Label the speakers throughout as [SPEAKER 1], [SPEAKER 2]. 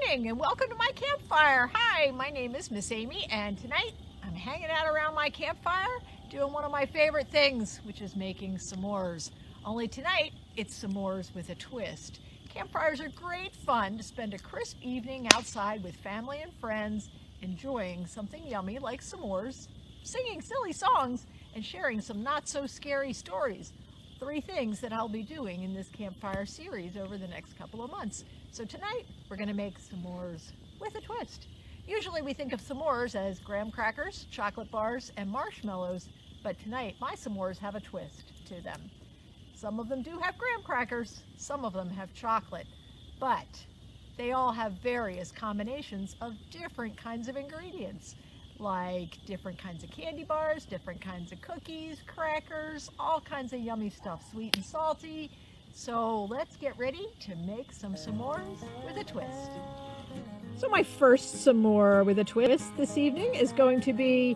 [SPEAKER 1] morning and welcome to my campfire. Hi, my name is Miss Amy and tonight I'm hanging out around my campfire doing one of my favorite things, which is making s'mores. Only tonight it's s'mores with a twist. Campfires are great fun to spend a crisp evening outside with family and friends, enjoying something yummy like s'mores, singing silly songs, and sharing some not so scary stories. 3 things that I'll be doing in this campfire series over the next couple of months. So tonight we're going to make s'mores with a twist. Usually we think of s'mores as graham crackers, chocolate bars, and marshmallows, but tonight my s'mores have a twist to them. Some of them do have graham crackers, some of them have chocolate, but they all have various combinations of different kinds of ingredients, like different kinds of candy bars, different kinds of cookies, crackers, all kinds of yummy stuff, sweet and salty. So let's get ready to make some s'mores with a twist. So my first s'more with a twist this evening is going to be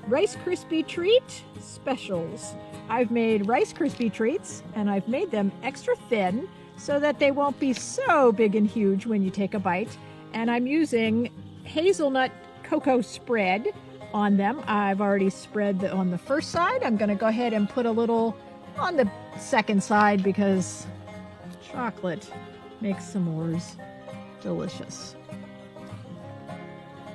[SPEAKER 1] Rice Krispie Treat Specials. I've made Rice Krispie Treats and I've made them extra thin so that they won't be so big and huge when you take a bite. And I'm using hazelnut cocoa spread on them. I've already spread on the first side. I'm going to go ahead and put a little on the second side because chocolate makes s'mores delicious.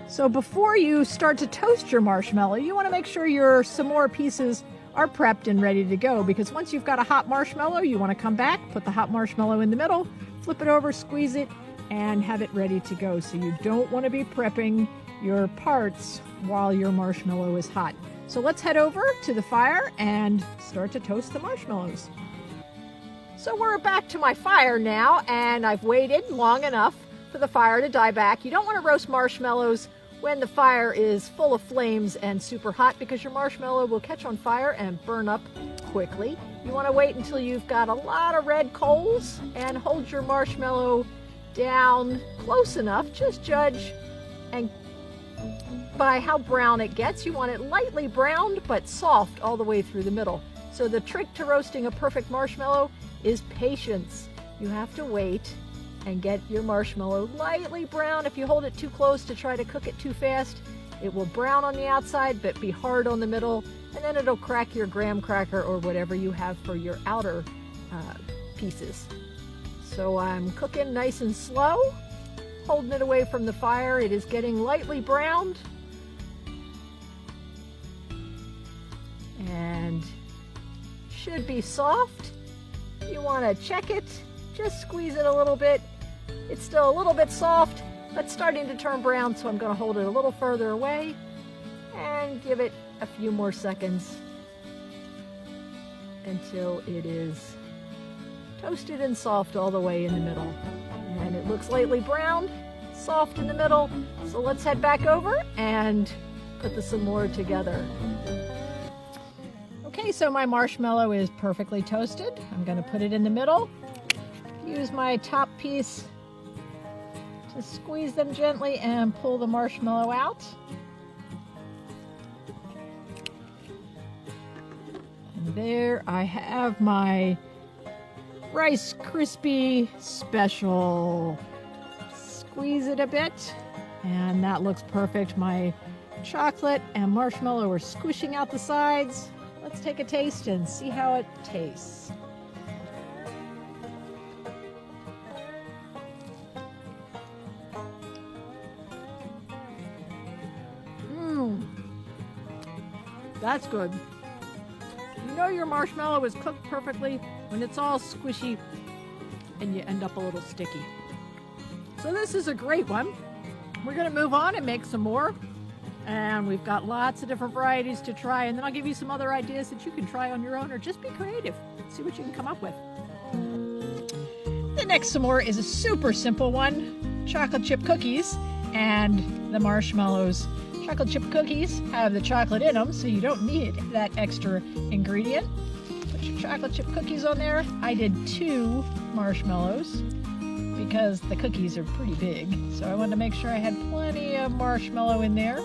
[SPEAKER 1] So before you start to toast your marshmallow, you want to make sure your s'more pieces are prepped and ready to go, because once you've got a hot marshmallow, you want to come back, put the hot marshmallow in the middle, flip it over, squeeze it, and have it ready to go. So you don't want to be prepping your parts while your marshmallow is hot. So let's head over to the fire and start to toast the marshmallows. So we're back to my fire now, and I've waited long enough for the fire to die back. You don't want to roast marshmallows when the fire is full of flames and super hot, because your marshmallow will catch on fire and burn up quickly. You want to wait until you've got a lot of red coals and hold your marshmallow down close enough. Just judge and by how brown it gets. You want it lightly browned but soft all the way through the middle. So the trick to roasting a perfect marshmallow is patience. You have to wait and get your marshmallow lightly brown. If you hold it too close to try to cook it too fast, it will brown on the outside but be hard on the middle, and then it'll crack your graham cracker or whatever you have for your outer pieces. So I'm cooking nice and slow, holding it away from the fire. It is getting lightly browned and should be soft. You want to check it, just squeeze it a little bit. It's still a little bit soft, but starting to turn brown, so I'm going to hold it a little further away and give it a few more seconds until it is toasted and soft all the way in the middle. And it looks lightly browned, soft in the middle. So let's head back over and put the s'more together. Okay, so my marshmallow is perfectly toasted. I'm going to put it in the middle. Use my top piece to squeeze them gently and pull the marshmallow out. And there I have my Rice Krispie Special. Squeeze it a bit, and that looks perfect. My chocolate and marshmallow are squishing out the sides. Let's take a taste and see how it tastes. That's good. You know your marshmallow is cooked perfectly when it's all squishy and you end up a little sticky. So this is a great one. We're going to move on and make some more. And we've got lots of different varieties to try. And then I'll give you some other ideas that you can try on your own, or just be creative. See what you can come up with. The next s'more is a super simple one. Chocolate chip cookies and the marshmallows. Chocolate chip cookies have the chocolate in them, so you don't need that extra ingredient. Put your chocolate chip cookies on there. I did 2 marshmallows because the cookies are pretty big, so I wanted to make sure I had plenty of marshmallow in there.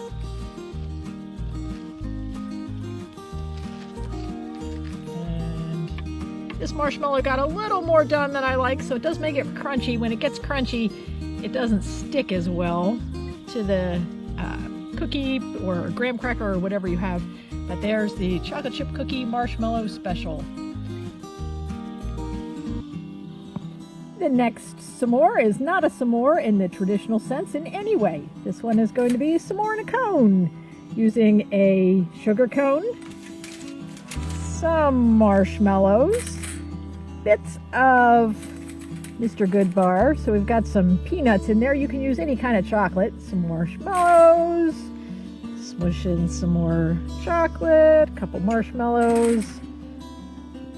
[SPEAKER 1] And this marshmallow got a little more done than I like, so it does make it crunchy. When it gets crunchy, it doesn't stick as well to the cookie or graham cracker or whatever you have. But there's the chocolate chip cookie marshmallow special. The next s'more is not a s'more in the traditional sense in any way. This one is going to be s'more in a cone, using a sugar cone, some marshmallows, bits of Mr. Good bar. So we've got some peanuts in there. You can use any kind of chocolate. Some marshmallows, smush in some more chocolate, a couple marshmallows,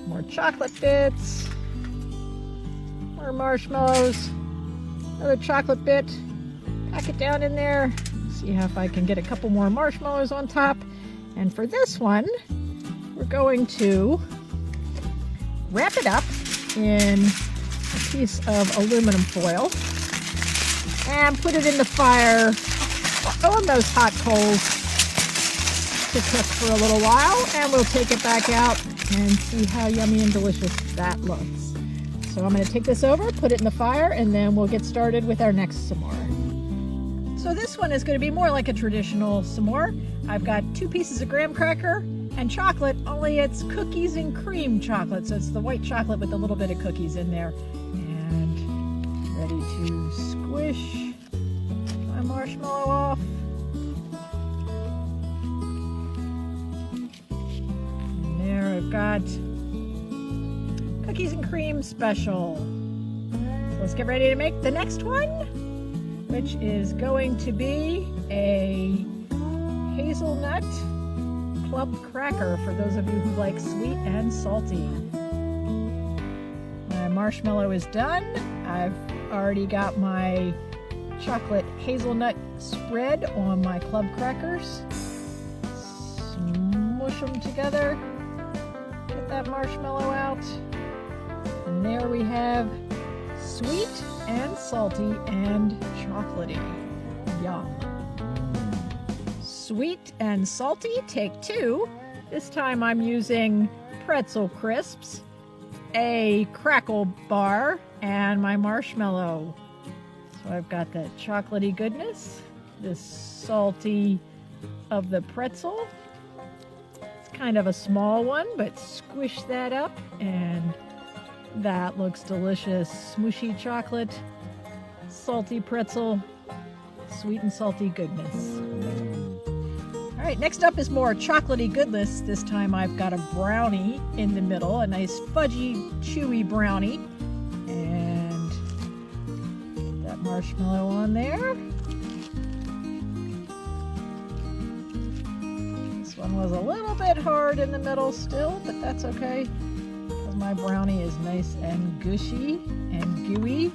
[SPEAKER 1] more chocolate bits, more marshmallows, another chocolate bit, pack it down in there, see if I can get a couple more marshmallows on top. And for this one, we're going to wrap it up in a piece of aluminum foil and put it in the fire on those hot coals to cook for a little while, and we'll take it back out and see how yummy and delicious that looks. So I'm going to take this over, put it in the fire, and then we'll get started with our next s'more. So this one is going to be more like a traditional s'more. I've got 2 pieces of graham cracker and chocolate, only it's cookies and cream chocolate. So it's the white chocolate with a little bit of cookies in there. And ready to squish my marshmallow off. And there I've got cookies and cream special. So let's get ready to make the next one, which is going to be a hazelnut club cracker for those of you who like sweet and salty. My marshmallow is done. I've already got my chocolate hazelnut spread on my club crackers. Smush them together. Get that marshmallow out. And there we have sweet and salty and chocolatey. Yum. Sweet and salty, take 2. This time I'm using Pretzel Crisps, a crackle bar, and my marshmallow. So I've got the chocolatey goodness, the salty of the pretzel. It's kind of a small one, but squish that up and that looks delicious. Smooshy chocolate, salty pretzel, sweet and salty goodness. All right, next up is more chocolatey goodness. This time I've got a brownie in the middle, a nice fudgy, chewy brownie. And put that marshmallow on there. This one was a little bit hard in the middle still, but that's okay. My brownie is nice and gushy and gooey,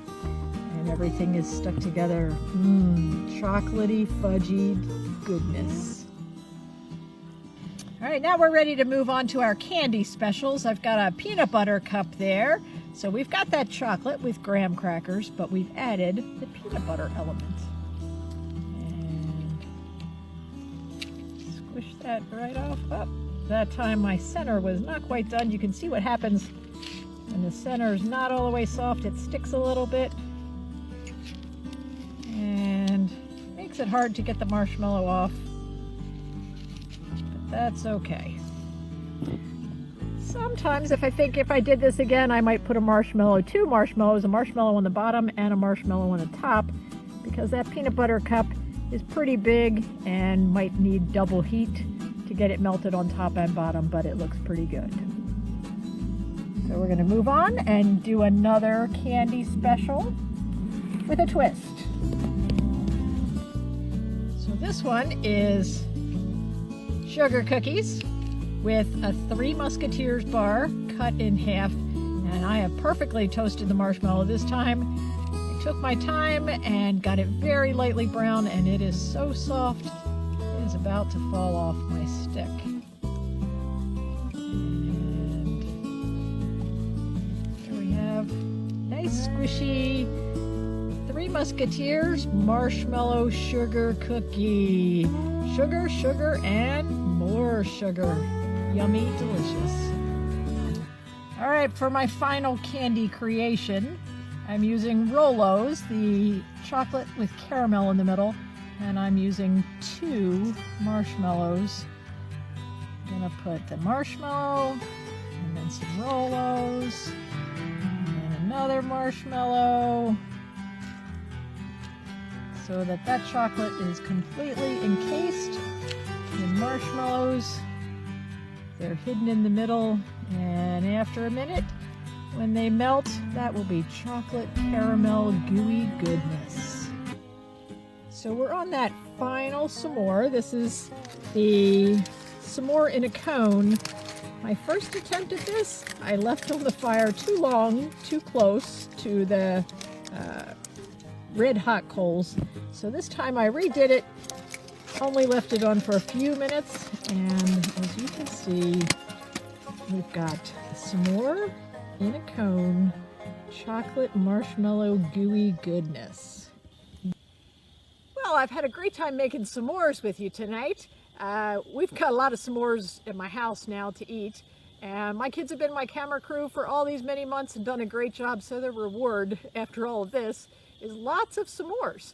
[SPEAKER 1] and everything is stuck together. Chocolatey, fudgy goodness. All right, now we're ready to move on to our candy specials. I've got a peanut butter cup there. So we've got that chocolate with graham crackers, but we've added the peanut butter element. And squish that right off up. That time my center was not quite done. You can see what happens when the center is not all the way soft. It sticks a little bit and makes it hard to get the marshmallow off, but that's okay. Sometimes if I did this again, I might put 2 marshmallows, a marshmallow on the bottom and a marshmallow on the top, because that peanut butter cup is pretty big and might need double heat to get it melted on top and bottom, but it looks pretty good. So we're going to move on and do another candy special with a twist. So this one is sugar cookies with a 3 Musketeers bar cut in half, and I have perfectly toasted the marshmallow this time. I took my time and got it very lightly brown, and it is so soft. It is about to fall off my stick. And here we have nice squishy 3 Musketeers marshmallow sugar cookie. Sugar, sugar, and more sugar. Yummy, delicious. All right, for my final candy creation, I'm using Rolos, the chocolate with caramel in the middle, and I'm using 2 marshmallows. I'm gonna put the marshmallow, and then some Rolos, and then another marshmallow, so that that chocolate is completely encased in marshmallows. They're hidden in the middle, and after a minute, when they melt, that will be chocolate caramel gooey goodness. So we're on that final s'more. This is the s'more in a cone. My first attempt at this, I left on the fire too long, too close to the red hot coals. So this time I redid it, only left it on for a few minutes, and as you can see, we've got s'more in a cone, chocolate marshmallow gooey goodness. Well, I've had a great time making s'mores with you tonight. We've got a lot of s'mores at my house now to eat, and my kids have been my camera crew for all these many months and done a great job, so the reward after all of this is lots of s'mores.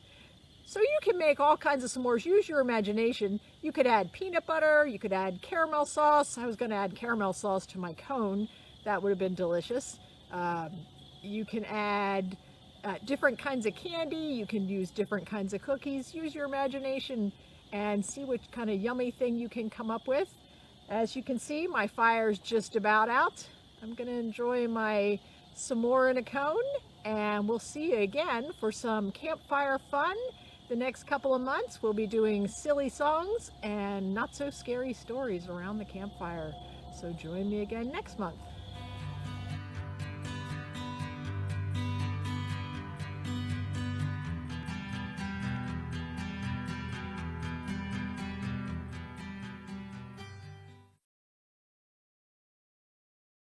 [SPEAKER 1] So you can make all kinds of s'mores. Use your imagination. You could add peanut butter, you could add caramel sauce. I was going to add caramel sauce to my cone. That would have been delicious. You can add different kinds of candy. You can use different kinds of cookies. Use your imagination and see what kind of yummy thing you can come up with. As you can see, my fire's just about out. I'm going to enjoy my s'more in a cone, and we'll see you again for some campfire fun. The next couple of months, we'll be doing silly songs and not so scary stories around the campfire. So join me again next month.